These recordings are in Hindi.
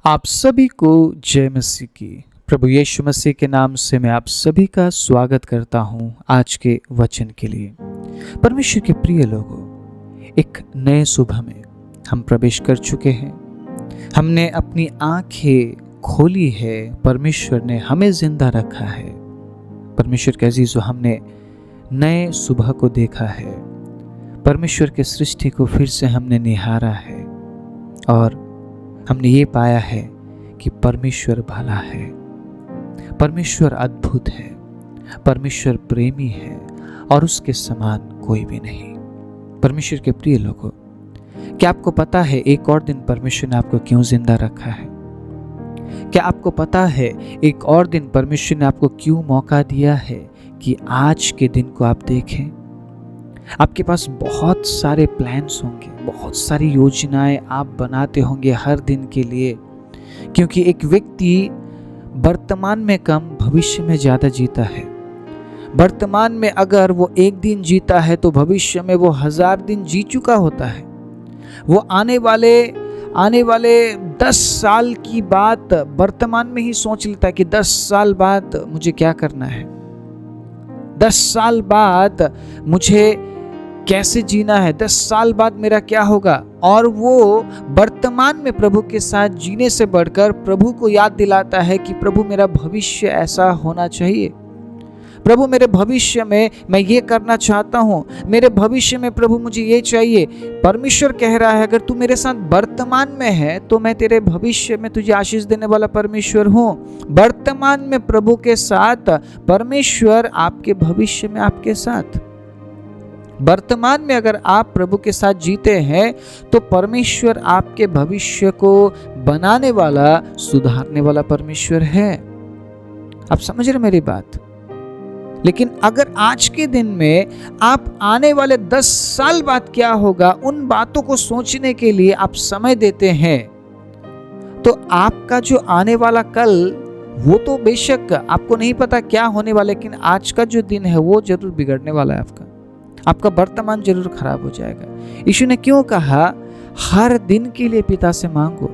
आप सभी को जय मसीह की। प्रभु यीशु मसीह के नाम से मैं आप सभी का स्वागत करता हूं आज के वचन के लिए। परमेश्वर के प्रिय लोगों, एक नए सुबह में हम प्रवेश कर चुके हैं। हमने अपनी आंखें खोली है, परमेश्वर ने हमें जिंदा रखा है। परमेश्वर के अजीजों, हमने नए सुबह को देखा है। परमेश्वर के सृष्टि को फिर से हमने निहारा है और हमने ये पाया है कि परमेश्वर भला है, परमेश्वर अद्भुत है, परमेश्वर प्रेमी है और उसके समान कोई भी नहीं। परमेश्वर के प्रिय लोगों, क्या आपको पता है एक और दिन परमेश्वर ने आपको क्यों जिंदा रखा है? क्या आपको पता है एक और दिन परमेश्वर ने आपको क्यों मौका दिया है कि आज के दिन को आप देखें? आपके पास बहुत सारे प्लान्स होंगे, बहुत सारी योजनाएं आप बनाते होंगे हर दिन के लिए, क्योंकि एक व्यक्ति वर्तमान में कम भविष्य में ज़्यादा जीता है। वर्तमान में अगर वो एक दिन जीता है तो भविष्य में वो 1000 दिन जी चुका होता है। वो आने वाले 10 साल की बात वर्तमान में ही सोच लेता है कि 10 साल बाद मुझे क्या करना है, 10 साल बाद मुझे कैसे जीना है, 10 साल बाद मेरा क्या होगा। और वो वर्तमान में प्रभु के साथ जीने से बढ़कर प्रभु को याद दिलाता है कि प्रभु मेरा भविष्य ऐसा होना चाहिए, प्रभु मेरे भविष्य में मैं ये करना चाहता हूँ, मेरे भविष्य में प्रभु मुझे ये चाहिए। परमेश्वर कह रहा है अगर तू मेरे साथ वर्तमान में है तो मैं तेरे भविष्य में तुझे आशीष देने वाला परमेश्वर हूँ। वर्तमान में प्रभु के साथ, परमेश्वर आपके भविष्य में आपके साथ। वर्तमान में अगर आप प्रभु के साथ जीते हैं तो परमेश्वर आपके भविष्य को बनाने वाला, सुधारने वाला परमेश्वर है। आप समझ रहे मेरी बात? लेकिन अगर आज के दिन में आप आने वाले 10 साल बाद क्या होगा उन बातों को सोचने के लिए आप समय देते हैं, तो आपका जो आने वाला कल, वो तो बेशक आपको नहीं पता क्या होने वाला, लेकिन आज का जो दिन है वो जरूर बिगड़ने वाला है। आपका वर्तमान जरूर खराब हो जाएगा। यीशु ने क्यों कहा, हर दिन के लिए पिता से मांगो।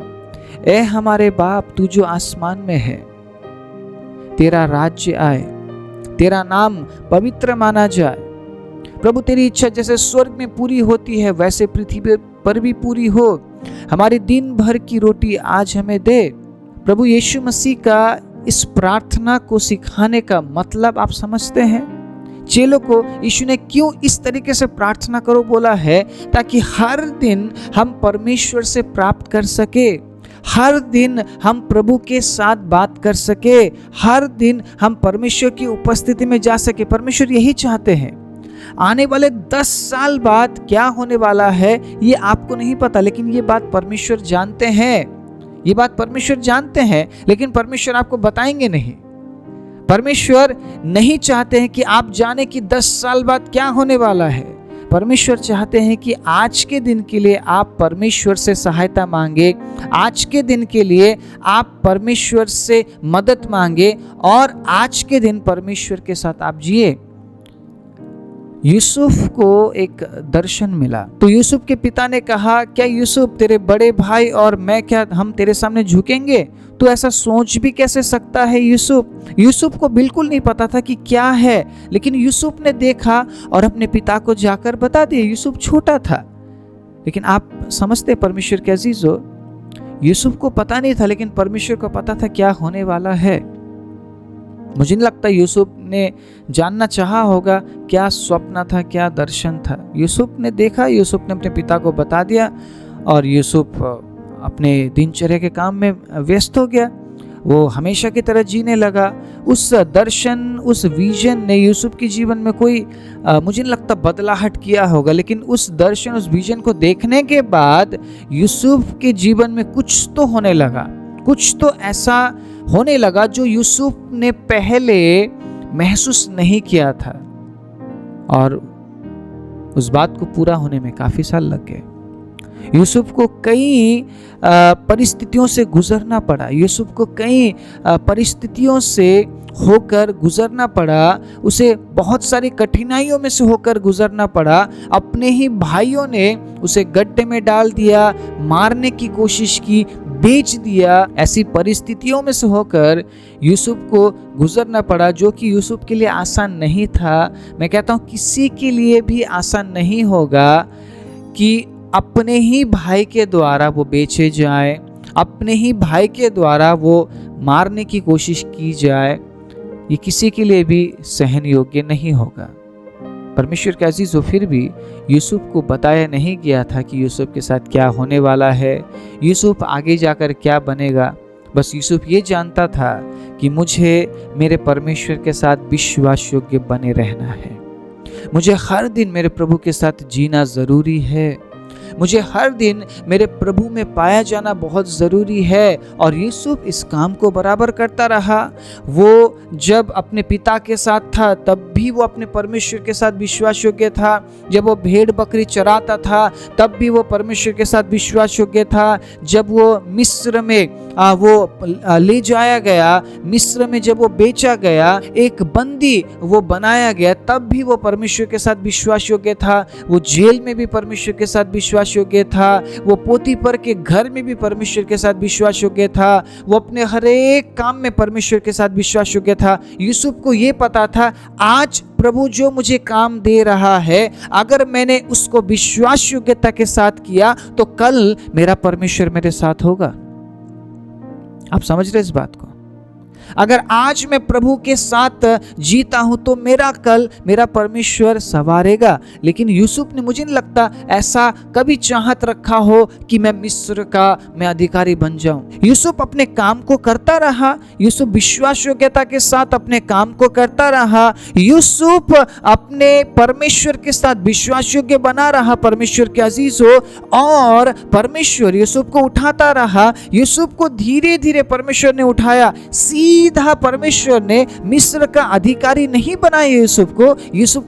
ए हमारे बाप, तू जो आसमान में है, तेरा राज्य आए, तेरा नाम पवित्र माना जाए। प्रभु तेरी इच्छा जैसे स्वर्ग में पूरी होती है वैसे पृथ्वी पर भी पूरी हो। हमारी दिन भर की रोटी आज हमें दे। प्रभु यीशु मसीह का इस प्रार्थना को सिखाने का मतलब आप समझते हैं? चेलों को यीशु ने क्यों इस तरीके से प्रार्थना करो बोला है? ताकि हर दिन हम परमेश्वर से प्राप्त कर सके, हर दिन हम प्रभु के साथ बात कर सके, हर दिन हम परमेश्वर की उपस्थिति में जा सके। परमेश्वर यही चाहते हैं। आने वाले 10 साल बाद क्या होने वाला है ये आपको नहीं पता, लेकिन ये बात परमेश्वर जानते हैं, ये बात परमेश्वर जानते हैं, लेकिन परमेश्वर आपको बताएंगे नहीं। परमेश्वर नहीं चाहते हैं कि आप जाने कि 10 साल बाद क्या होने वाला है। परमेश्वर चाहते हैं कि आज के दिन के लिए आप परमेश्वर से सहायता मांगे, आज के दिन के लिए आप परमेश्वर से मदद मांगे और आज के दिन परमेश्वर के साथ आप जिए। यूसुफ को एक दर्शन मिला तो यूसुफ के पिता ने कहा, क्या यूसुफ तेरे बड़े भाई और मैं, क्या हम तेरे सामने झुकेंगे? तो ऐसा सोच भी कैसे सकता है यूसुफ को बिल्कुल नहीं पता था कि क्या है, लेकिन यूसुफ ने देखा और अपने पिता को जाकर बता दिया। यूसुफ छोटा था, लेकिन आप समझते परमेश्वर के अजीजों, यूसुफ को पता नहीं था लेकिन परमेश्वर को पता था क्या होने वाला है। मुझे नहीं लगता यूसुफ ने जानना चाहा होगा क्या स्वप्न था, क्या दर्शन था। यूसुफ ने देखा, यूसुफ ने अपने पिता को बता दिया और यूसुफ अपने दिनचर्या के काम में व्यस्त हो गया। वो हमेशा की तरह जीने लगा। उस दर्शन, उस विजन ने यूसुफ के जीवन में कोई मुझे नहीं लगता बदलाहट किया होगा, लेकिन उस दर्शन, उस विजन को देखने के बाद यूसुफ के जीवन में कुछ तो होने लगा, कुछ तो ऐसा होने लगा जो यूसुफ ने पहले महसूस नहीं किया था। और उस बात को पूरा होने में काफी साल लग गए। यूसुफ को कई परिस्थितियों से गुजरना पड़ा, यूसुफ को कई परिस्थितियों से होकर गुजरना पड़ा, उसे बहुत सारी कठिनाइयों में से होकर गुजरना पड़ा। अपने ही भाइयों ने उसे गड्ढे में डाल दिया, मारने की कोशिश की, बेच दिया। ऐसी परिस्थितियों में से होकर यूसुफ को गुजरना पड़ा, जो कि यूसुफ के लिए आसान नहीं था। मैं कहता हूँ किसी के लिए भी आसान नहीं होगा कि अपने ही भाई के द्वारा वो बेचे जाए, अपने ही भाई के द्वारा वो मारने की कोशिश की जाए। ये किसी के लिए भी सहन योग्य नहीं होगा। परमेश्वर के अजीजों, फिर भी यूसुफ को बताया नहीं गया था कि यूसुफ के साथ क्या होने वाला है, यूसुफ आगे जाकर क्या बनेगा। बस यूसुफ ये जानता था कि मुझे मेरे परमेश्वर के साथ विश्वास योग्य बने रहना है, मुझे हर दिन मेरे प्रभु के साथ जीना ज़रूरी है, मुझे हर दिन मेरे प्रभु में पाया जाना बहुत ज़रूरी है। और यूसुफ इस काम को बराबर करता रहा। वो जब अपने पिता के साथ था तब भी वो अपने परमेश्वर के साथ विश्वास योग्य था, जब वो भेड़ बकरी चराता था तब भी वो परमेश्वर के साथ विश्वास योग्य था, जब वो मिस्र में वो ले जाया गया, मिस्र में जब वो बेचा गया, एक बंदी वो बनाया गया, तब भी वो परमेश्वर के साथ विश्वास योग्य था। वो जेल में भी परमेश्वर के साथ विश्वास योग्य था, वो पोतीफर के घर में भी परमेश्वर के साथ विश्वास योग्य था, वो अपने हर एक काम में परमेश्वर के साथ विश्वास योग्य था। यूसुफ को ये पता था आज प्रभु जो मुझे काम दे रहा है, अगर मैंने उसको विश्वास योग्यता के साथ किया तो कल मेरा परमेश्वर मेरे साथ होगा। आप समझ रहे इस बात को? अगर आज मैं प्रभु के साथ जीता हूं तो मेरा कल मेरा परमेश्वर संवारेगा। लेकिन यूसुफ ने, मुझे नहीं लगता ऐसा कभी चाहत रखा हो कि मैं मिस्र का मैं अधिकारी बन जाऊं। यूसुफ अपने काम को करता रहा, यूसुफ विश्वास योग्यता के साथ अपने काम को करता रहा, यूसुफ अपने परमेश्वर के साथ विश्वास योग्य बना रहा, परमेश्वर के अजीज हो। और परमेश्वर यूसुफ को उठाता रहा, यूसुफ को धीरे धीरे परमेश्वर ने उठाया। सीधा परमेश्वर ने मिस्र का अधिकारी नहीं बनाया यूसुफ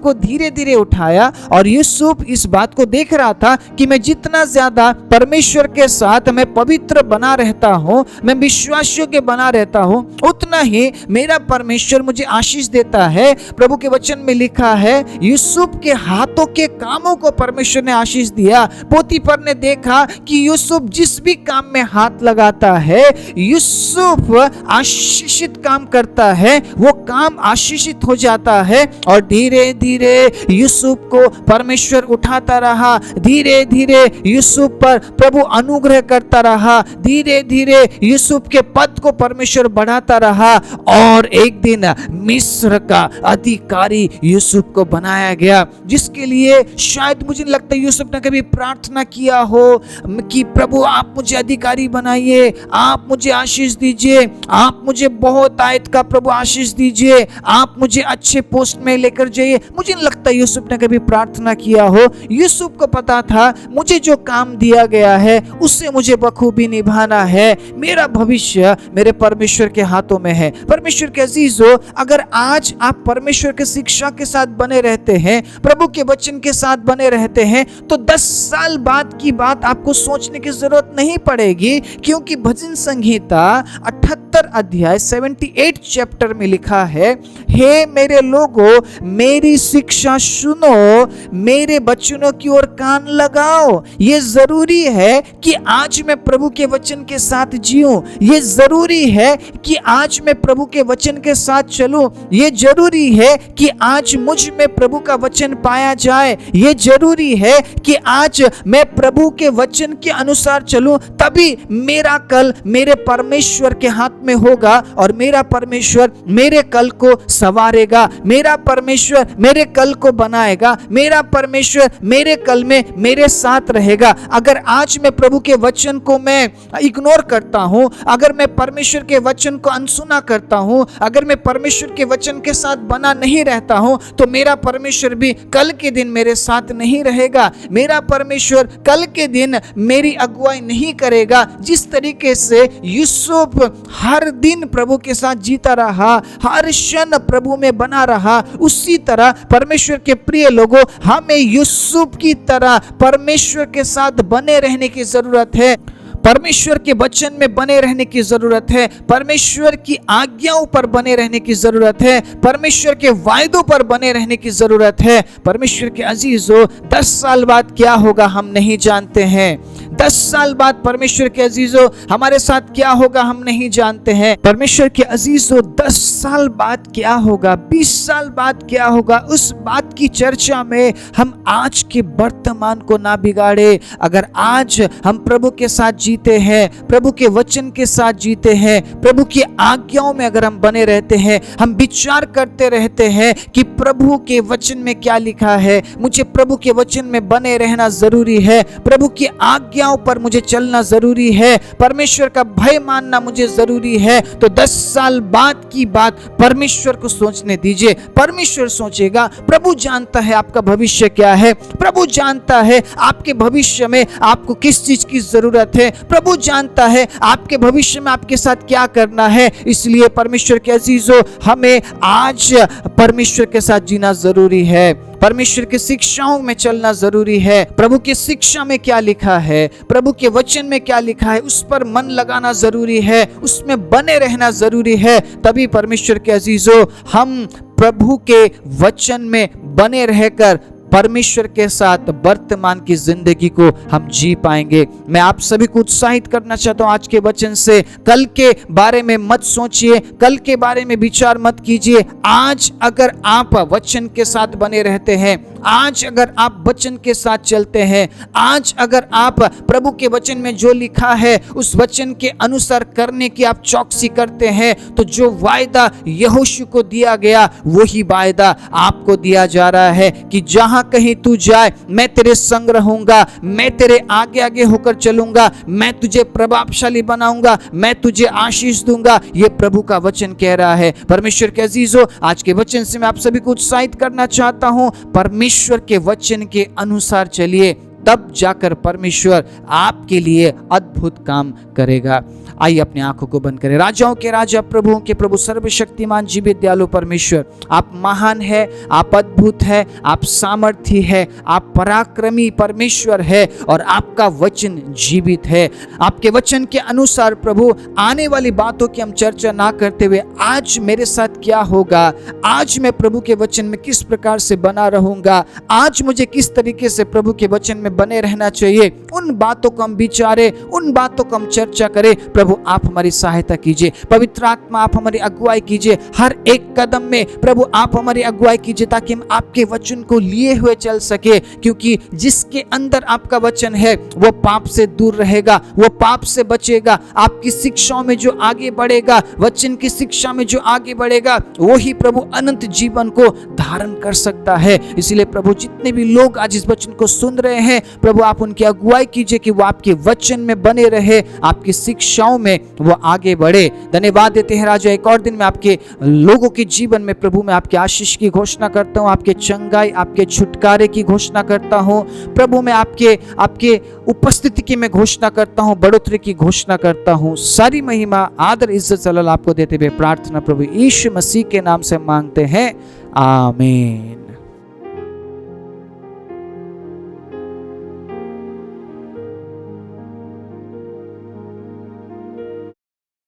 को धीरे धीरे उठाया। और यूसुफ इस बात को देख रहा था कि मैं जितना ज्यादा परमेश्वर के साथ मैं पवित्र बना रहता हूं, मैं विश्वास योग्य बना रहता हूं, उतना ही मेरा परमेश्वर मुझे आशीष देता है। प्रभु के वचन में लिखा है यूसुफ के हाथों के कामों को परमेश्वर ने आशीष दिया। पोतीफर ने देखा कि यूसुफ जिस भी काम में हाथ लगाता है, यूसुफ आशीषित काम करता है, वो काम आशीषित हो जाता है। और धीरे धीरे यूसुफ को परमेश्वर उठाता रहा, धीरे धीरे यूसुफ पर प्रभु अनुग्रह करता रहा, धीरे धीरे यूसुफ के पद को परमेश्वर बढ़ाता रहा। और एक दिन मिस्र का अधिकारी यूसुफ को बनाया गया, जिसके लिए शायद मुझे लगता है यूसुफ ने कभी प्रार्थना किया हो कि प्रभु आप मुझे अधिकारी बनाइए, आप मुझे आशीष दीजिए, आप मुझे बहुत आयत का प्रभु आशीष दीजिए, आप मुझे अच्छे पोस्ट में लेकर जाइए। मुझे नहीं लगता यूसुफ ने कभी प्रार्थना किया हो। यूसुफ को पता था मुझे जो काम दिया गया है उससे मुझे बखूबी निभाना है, मेरा भविष्य मेरे परमेश्वर के हाथों में है। परमेश्वर के अजीजों, अगर आज आप परमेश्वर के शिक्षा के साथ बने रहते हैं, प्रभु के वचन के साथ बने रहते हैं, तो 10 साल बाद की बात आपको सोचने की जरूरत नहीं पड़ेगी, क्योंकि भजन संहिता 78 अध्याय 78 चैप्टर में लिखा है, हे मेरे लोगों मेरी शिक्षा सुनो, मेरे वचनों की ओर कान लगाओ। ये जरूरी है कि आज मैं प्रभु के वचन के साथ जीऊं, ये जरूरी है कि आज मैं प्रभु के वचन के साथ चलूं, ये जरूरी है कि आज मुझ में प्रभु का वचन पाया जाए, ये जरूरी है कि आज मैं प्रभु के वचन के अनुसार चलूं, तभी मेरा कल मेरे परमेश्वर के हाथ में होगा और मेरा परमेश्वर मेरे कल को संवारेगा, मेरा परमेश्वर मेरे कल को बनाएगा, मेरा परमेश्वर मेरे कल में मेरे साथ रहेगा। अगर आज मैं प्रभु के वचन को मैं इग्नोर करता हूं, अगर मैं परमेश्वर के वचन को अनसुना करता हूं, अगर मैं परमेश्वर के वचन के साथ बना नहीं रहता हूं, तो मेरा परमेश्वर भी कल के दिन मेरे साथ नहीं रहेगा, मेरा परमेश्वर कल के दिन मेरी अगुवाई नहीं करेगा। जिस तरीके से यूसुफ हर दिन प्रभु के साथ जीता रहा, हर क्षण प्रभु में बना रहा, उसी तरह परमेश्वर के प्रिय लोगों, हमें यूसुफ की तरह परमेश्वर के साथ बने रहने की जरूरत है। परमेश्वर के वचन में बने रहने की जरूरत है, परमेश्वर की आज्ञाओं पर बने रहने की जरूरत है, परमेश्वर के वायदों पर बने रहने की जरूरत है। परमेश्वर के अजीजों, 10 साल बाद क्या होगा हम नहीं जानते हैं। 10 साल बाद परमेश्वर के अजीजों हमारे साथ क्या होगा हम नहीं जानते हैं। परमेश्वर के अजीजों, 10 साल बाद क्या होगा, 20 साल बाद क्या होगा, उस बात की चर्चा में हम आज के वर्तमान को ना बिगाड़े। अगर आज हम प्रभु के साथ जीते हैं, प्रभु के वचन के साथ जीते हैं, प्रभु की आज्ञाओं में अगर हम बने रहते हैं, हम विचार करते रहते हैं कि प्रभु के वचन में क्या लिखा है, मुझे प्रभु के वचन में बने रहना जरूरी है, प्रभु की आज्ञाओं पर मुझे चलना जरूरी है, परमेश्वर का भय मानना मुझे जरूरी है, तो 10 साल बाद की बात परमेश्वर को सोचने दीजिए। परमेश्वर सोचेगा, प्रभु जानता है आपका भविष्य क्या है, प्रभु जानता है आपके भविष्य में आपको किस चीज की जरूरत है, प्रभु जानता है आपके भविष्य में आपके साथ क्या करना है। इसलिए परमेश्वर के अजीजों, हमें आज परमेश्वर के साथ जीना जरूरी है, परमेश्वर की शिक्षाओं में चलना जरूरी है। प्रभु की शिक्षा में क्या लिखा है, प्रभु के वचन में क्या लिखा है, उस पर मन लगाना जरूरी है, उसमें बने रहना जरूरी है। तभी परमेश्वर के अजीजों, हम प्रभु के वचन में बने रहकर परमेश्वर के साथ वर्तमान की जिंदगी को हम जी पाएंगे। मैं आप सभी को उत्साहित करना चाहता हूं आज के वचन से। कल के बारे में मत सोचिए, कल के बारे में विचार मत कीजिए। आज अगर आप वचन के साथ बने रहते हैं, आज अगर आप वचन के साथ चलते हैं, आज अगर आप प्रभु के वचन में जो लिखा है उस वचन के अनुसार करने की आप चौकसी करते हैं, तो जो वायदा यहोशू को दिया गया वही वायदा आपको दिया जा रहा है कि जहां कहीं तू जाए मैं तेरे संग रहूंगा, मैं तेरे आगे आगे होकर चलूंगा, मैं तुझे प्रभावशाली बनाऊंगा, मैं तुझे आशीष दूंगा। ये प्रभु का वचन कह रहा है। परमेश्वर के अजीजों, आज के वचन से मैं आप सभी को उत्साहित करना चाहता हूं, परमेश्वर के वचन के अनुसार चलिए, तब जाकर परमेश्वर आपके लिए अद्भुत काम करेगा। आइए अपनी आंखों को बंद करें। राजाओं के राजा, प्रभुओं के प्रभु, सर्वशक्तिमान जीवित दयालु परमेश्वर, आप महान है, आप अद्भुत है, आप सामर्थी है, आप पराक्रमी परमेश्वर है और आपका वचन जीवित है। आपके वचन के अनुसार प्रभु, आने वाली बातों की हम चर्चा ना करते हुए आज मेरे साथ क्या होगा, आज मैं प्रभु के वचन में किस प्रकार से बना रहूंगा, आज मुझे किस तरीके से प्रभु के वचन में बने रहना चाहिए, उन बातों को हम विचारे, उन बातों को हम चर्चा करें। प्रभु आप हमारी सहायता कीजिए, पवित्र आत्मा आप हमारी अगुवाई कीजिए, हर एक कदम में प्रभु आप हमारी अगुवाई कीजिए, ताकि हम आपके वचन को लिए हुए चल सके। क्योंकि जिसके अंदर आपका वचन है वो पाप से दूर रहेगा, वो पाप से बचेगा। आपकी शिक्षाओं में जो आगे बढ़ेगा, वचन की शिक्षा में जो आगे बढ़ेगा, वो ही प्रभु अनंत जीवन को धारण कर सकता है। इसलिए प्रभु, जितने भी लोग आज इस वचन को सुन रहे हैं, प्रभु आप उनकी अगुवाई कीजिए कि वो आपके वचन में बने रहे, आपकी शिक्षाओं में वो आगे बढ़े। धन्यवाद देते हैं राजा, एक और दिन में आपके लोगों के जीवन में प्रभु मैं आपके आशीष की घोषणा करता हूं, आपके चंगाई, आपके छुटकारे की घोषणा करता हूं। प्रभु मैं आपके उपस्थिति की मैं घोषणा करता हूं, बढ़ोतरी की घोषणा करता हूं। सारी महिमा, आदर, इज्जत, जलाल आपको देते हुए प्रार्थना प्रभु यीशु मसीह के नाम से मांगते हैं, आमीन।